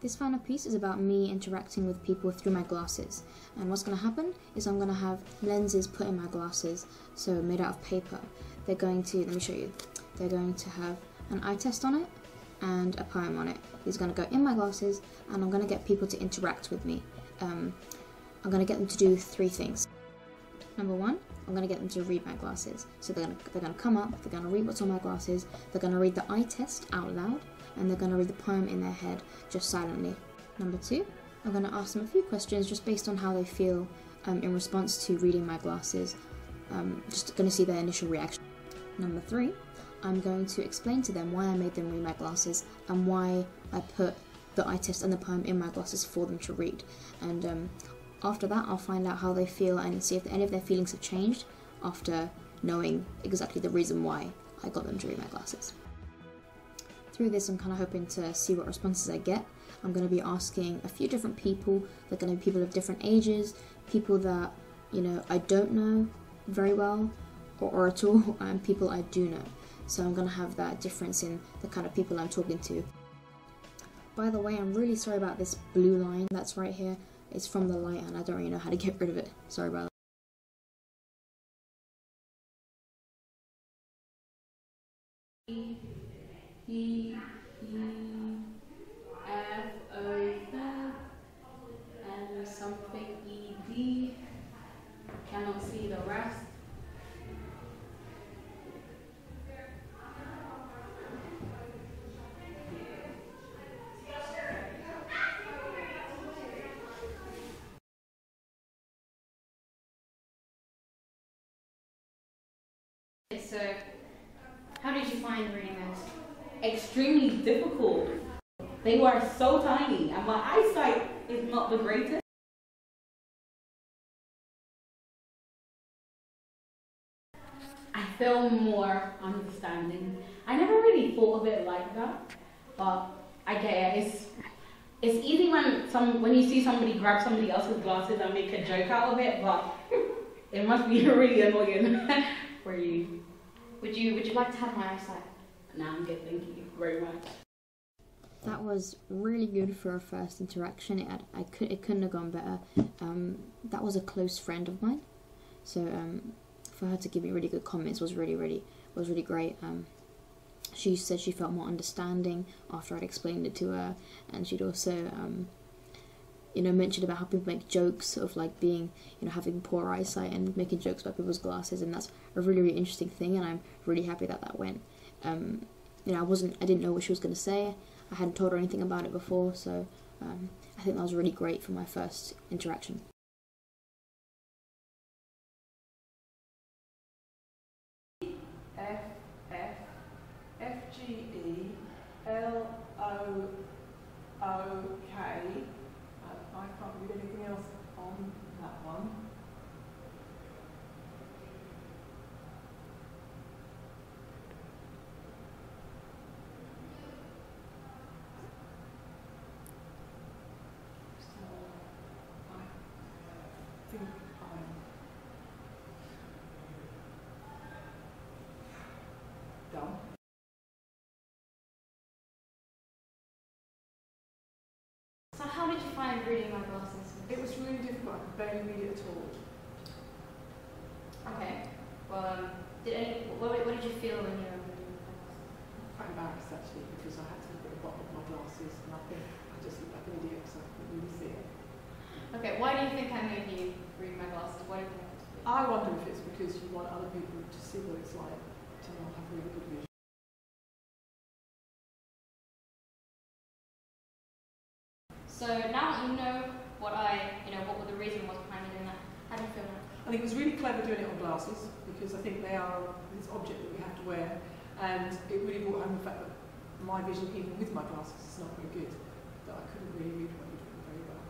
This final piece is about me interacting with people through my glasses, and what's going to happen is I'm going to have lenses put in my glasses, so made out of paper. They're going to, let me show you, they're going to have an eye test on it and a poem on it. These are going to go in my glasses, and I'm going to get people to interact with me. I'm going to get them to do 3 things. Number 1, I'm going to get them to read my glasses. So they're going to come up, they're going to read what's on my glasses, they're going to read the eye test out loud, and they're going to read the poem in their head, just silently. Number 2, I'm going to ask them a few questions just based on how they feel in response to reading my glasses. Just going to see their initial reaction. Number 3, I'm going to explain to them why I made them read my glasses and why I put the eye test and the poem in my glasses for them to read. And after that, I'll find out how they feel and see if any of their feelings have changed after knowing exactly the reason why I got them to read my glasses. Through this, I'm kind of hoping to see what responses I get. I'm going to be asking a few different people. They're going to be people of different ages, people that, you know, I don't know very well or at all, and people I do know. So I'm going to have that difference in the kind of people I'm talking to. By the way, I'm really sorry about this blue line that's right here. It's from the light and I don't really know how to get rid of it. Sorry about that. E, F, O, and something E, D. Cannot see the rest. So, how did you find reading those? Extremely difficult. They were so tiny and my eyesight is not the greatest. I feel more understanding. I never really thought of it like that, but I get it. It's easy when you see somebody grab somebody else's glasses and make a joke out of it, but it must be really annoying for you. Would you like to have my eyesight? No, I'm good, thank you very much. That was really good for a first interaction. It couldn't have gone better. That was a close friend of mine, so for her to give me really good comments was really great. She said she felt more understanding after I'd explained it to her, and she'd also mentioned about how people make jokes of like being, having poor eyesight and making jokes about people's glasses, and that's a really interesting thing, and I'm really happy that went. I didn't know what she was going to say. I hadn't told her anything about it before, so I think that was really great for my first interaction. F-G-E-L-O-O-K. I can't read anything else on that one. So I think I'm done. So how did you find reading my glasses? It was really difficult. I could barely read it at all. Okay. Well, what did you feel when you were reading my glasses? Quite embarrassed actually, because I had to look at the bottom of my glasses and I think I just looked like an idiot because I couldn't really see it. Okay, why do you think I made you read my glasses? Why do you think I did? I wonder if it's because you want other people to see what it's like to not have really good vision. So now that you know what what the reason was behind me doing that, how do you feel now? I think it was really clever doing it on glasses because I think they are this object that we have to wear, and it really brought home the fact that my vision, even with my glasses, is not very good, that I couldn't really read what you're doing very well.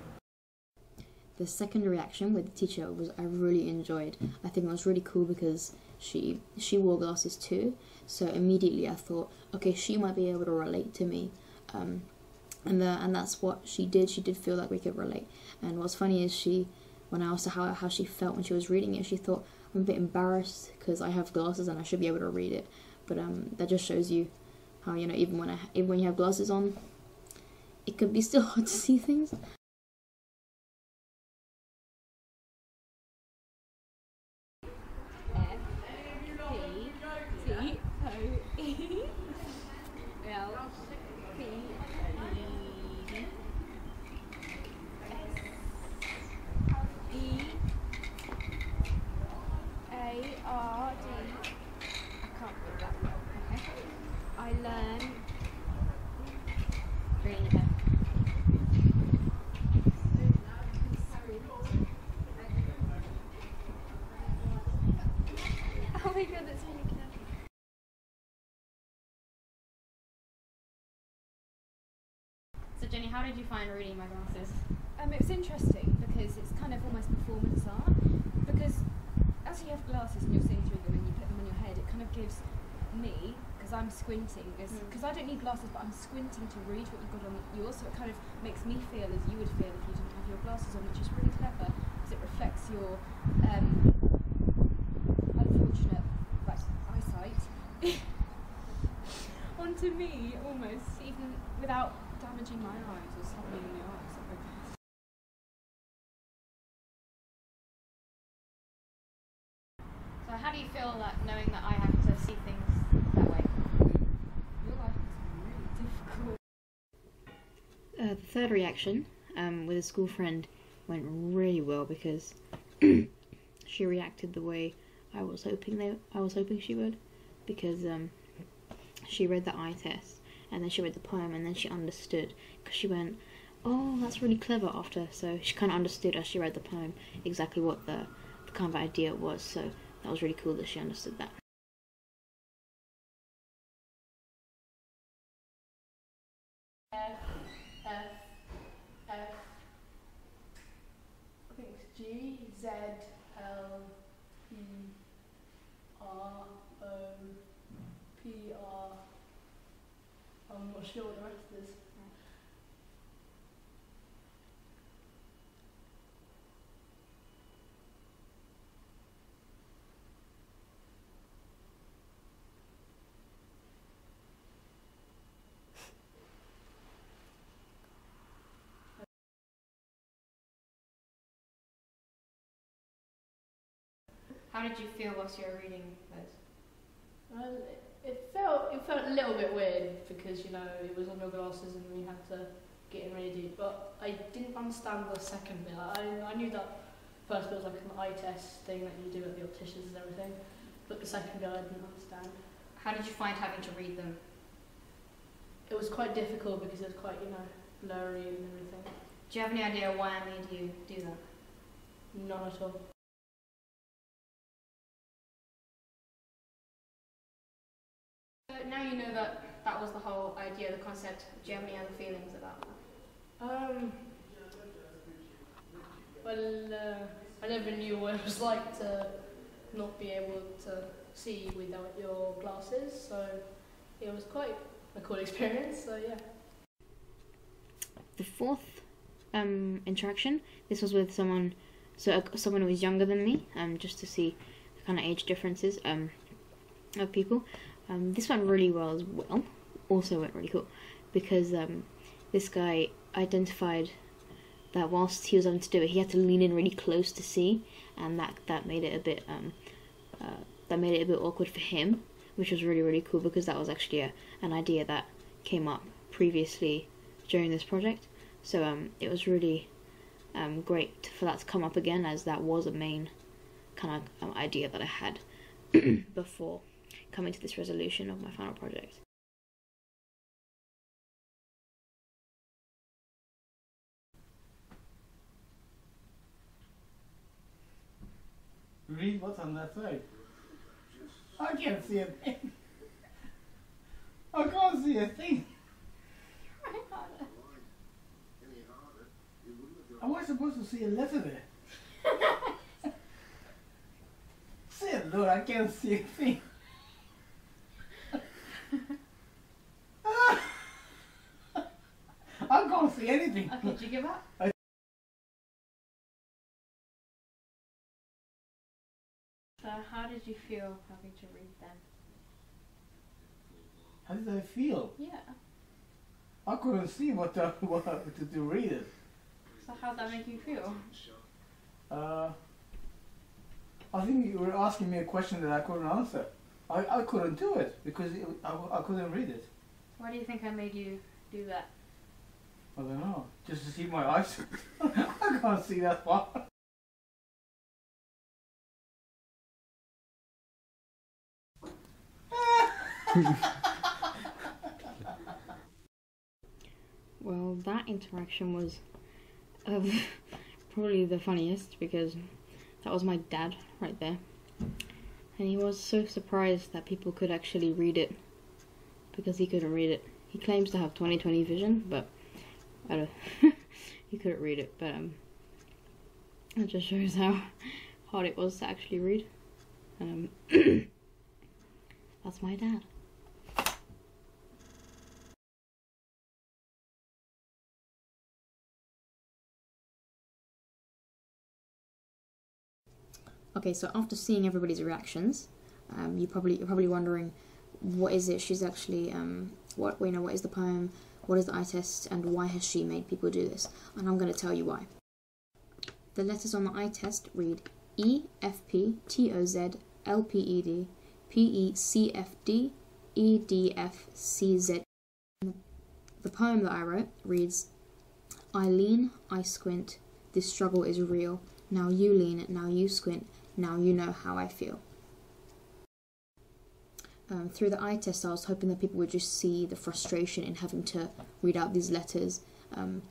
The second reaction with the teacher I really enjoyed. I think it was really cool because she wore glasses too, so immediately I thought, okay, she might be able to relate to me. And that's what she did. She did feel like we could relate. And what's funny is when I asked her how she felt when she was reading it, she thought, I'm a bit embarrassed because I have glasses and I should be able to read it. But that just shows you how, even when you have glasses on, it can be still hard to see things. I learn oh my god, that's really clever. So Jenny, how did you find reading my glasses? It was interesting because it's kind of almost performance art, because as you have glasses and you're seeing through them and you put them on your head, it kind of gives me, because I'm squinting, because I don't need glasses but I'm squinting to read what you've got on yours, so it kind of makes me feel as you would feel if you didn't have your glasses on, which is really clever because it reflects your unfortunate eyesight onto me almost, even without damaging my eyes or something in your eyes. So how do you feel like knowing that I have to see things that way? Your life is really difficult. The third reaction with a school friend went really well because she reacted the way I was hoping she would, because she read the eye test and then she read the poem and then she understood, because she went, "Oh, that's really clever," after, so she kind of understood as she read the poem exactly what the kind of idea was, so that was really cool that she understood that. I think it's G, Z, L, E, R, O, P, R. I'm not sure what the rest is. How did you feel whilst you were reading those? Well, it felt a little bit weird because, you know, it was on your glasses and we had to get it ready, but I didn't understand the second bit. I knew that first bit was like an eye test thing that you do at the opticians and everything, but the second bit I didn't understand. How did you find having to read them? It was quite difficult because it was quite, you know, blurry and everything. Do you have any idea why I made you do that? None at all. So now you know that that was the whole idea, the concept. Do you have any other feelings about that? Well, I never knew what it was like to not be able to see without your glasses, so it was quite a cool experience, so yeah. The fourth interaction, this was with someone who was younger than me, just to see the kind of age differences of people. This went really well as well, also went really cool, because this guy identified that whilst he was having to do it, he had to lean in really close to see, and that made it a bit awkward for him, which was really cool, because that was actually an idea that came up previously during this project. So it was really great for that to come up again, as that was a main kind of idea that I had before coming to this resolution of my final project. Read what's on that side. I can't see a thing. I can't see a thing. Am I supposed to see a letter there? Say it, Lord, I can't see a thing. I can't see anything. Okay, did you give up? So how did you feel having to read them? How did I feel? Yeah. I couldn't see what to read it. So how'd that make you feel? I think you were asking me a question that I couldn't answer. I couldn't do it because I couldn't read it. Why do you think I made you do that? I don't know. Just to see my eyes. I can't see that far. Well, that interaction was probably the funniest because that was my dad right there. And he was so surprised that people could actually read it because he couldn't read it. He claims to have 20/20 vision, but I don't he couldn't read it, but it just shows how hard it was to actually read. That's my dad. Okay, so after seeing everybody's reactions, you're probably wondering, what is it she's actually what is the poem, what is the eye test, and why has she made people do this? And I'm going to tell you why. The letters on the eye test read E F P T O Z L P E D P E C F D E D F C Z. The poem that I wrote reads, I lean, I squint, this struggle is real. Now you lean, now you squint, now you know how I feel. Through the eye test, I was hoping that people would just see the frustration in having to read out these letters and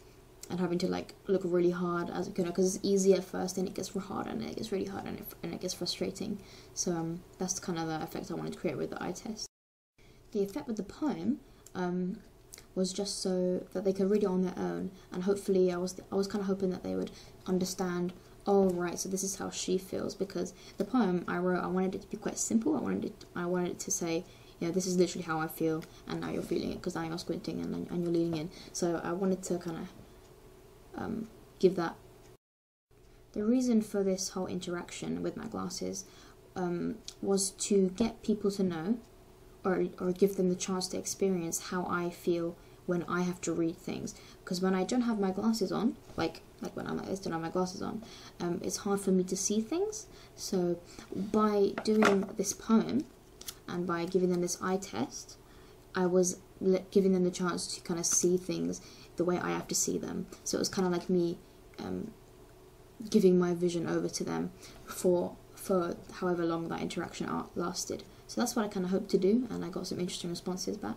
having to like look really hard, as because it's easy at first, then it gets hard, and it gets really hard, and it gets frustrating. So that's kind of the effect I wanted to create with the eye test. The effect with the poem was just so that they could read it on their own, and hopefully I was kind of hoping that they would understand. Oh right, so this is how she feels, because the poem I wrote, I wanted it to be quite simple. I wanted it to say, you know, this is literally how I feel, and now you're feeling it because now you're squinting and you're leaning in. So I wanted to kind of give that. The reason for this whole interaction with my glasses was to get people to know, or give them the chance to experience how I feel when I have to read things. Because when I don't have my glasses on, like when I don't have my glasses on, it's hard for me to see things. So by doing this poem and by giving them this eye test, I was giving them the chance to kind of see things the way I have to see them. So it was kind of like me giving my vision over to them for however long that interaction lasted. So that's what I kind of hoped to do, and I got some interesting responses back.